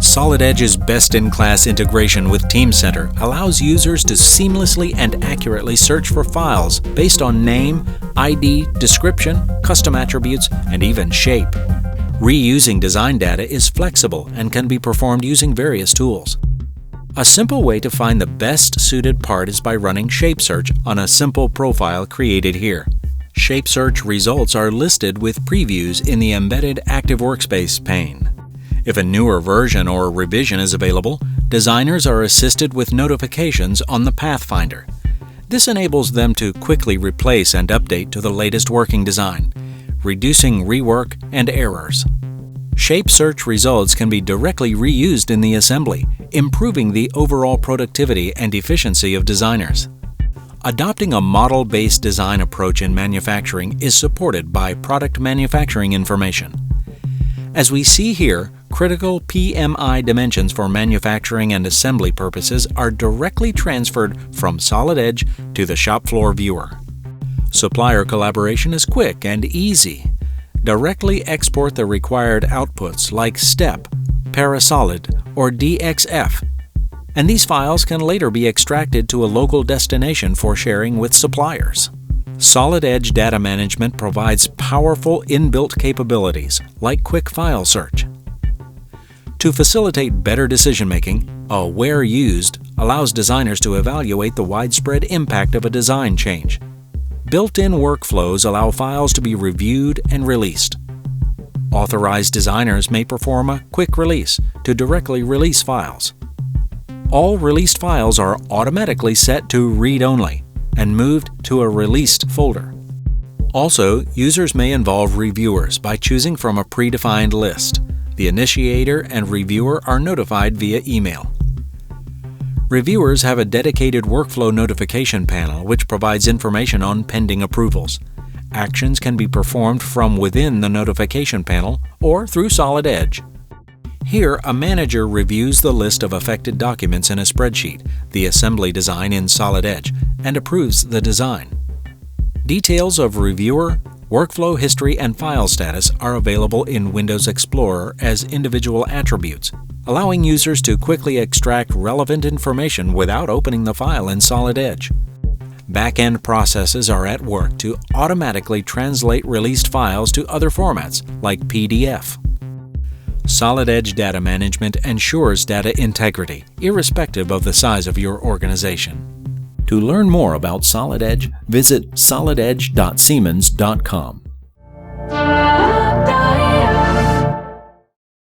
Solid Edge's best-in-class integration with Teamcenter allows users to seamlessly and accurately search for files based on name, ID, description, custom attributes, and even shape. Reusing design data is flexible and can be performed using various tools. A simple way to find the best suited part is by running shape search on a simple profile created here. Shape search results are listed with previews in the embedded Active Workspace pane. If a newer version or revision is available, designers are assisted with notifications on the Pathfinder. This enables them to quickly replace and update to the latest working design, reducing rework and errors. Shape search results can be directly reused in the assembly, improving the overall productivity and efficiency of designers. Adopting a model-based design approach in manufacturing is supported by product manufacturing information. As we see here, critical PMI dimensions for manufacturing and assembly purposes are directly transferred from Solid Edge to the shop floor viewer. Supplier collaboration is quick and easy. Directly export the required outputs like STEP, Parasolid, or DXF, and these files can later be extracted to a local destination for sharing with suppliers. Solid Edge Data Management provides powerful inbuilt capabilities like quick file search. To facilitate better decision-making, a Where Used allows designers to evaluate the widespread impact of a design change. Built-in workflows allow files to be reviewed and released. Authorized designers may perform a quick release to directly release files. All released files are automatically set to read-only and moved to a released folder. Also, users may involve reviewers by choosing from a predefined list. The initiator and reviewer are notified via email. Reviewers have a dedicated workflow notification panel which provides information on pending approvals. Actions can be performed from within the notification panel or through Solid Edge. Here, a manager reviews the list of affected documents in a spreadsheet, the assembly design in Solid Edge, and approves the design. Details of reviewer, workflow history, and file status are available in Windows Explorer as individual attributes, allowing users to quickly extract relevant information without opening the file in Solid Edge. Back-end processes are at work to automatically translate released files to other formats, like PDF. Solid Edge Data Management ensures data integrity, irrespective of the size of your organization. To learn more about Solid Edge, visit solidedge.siemens.com.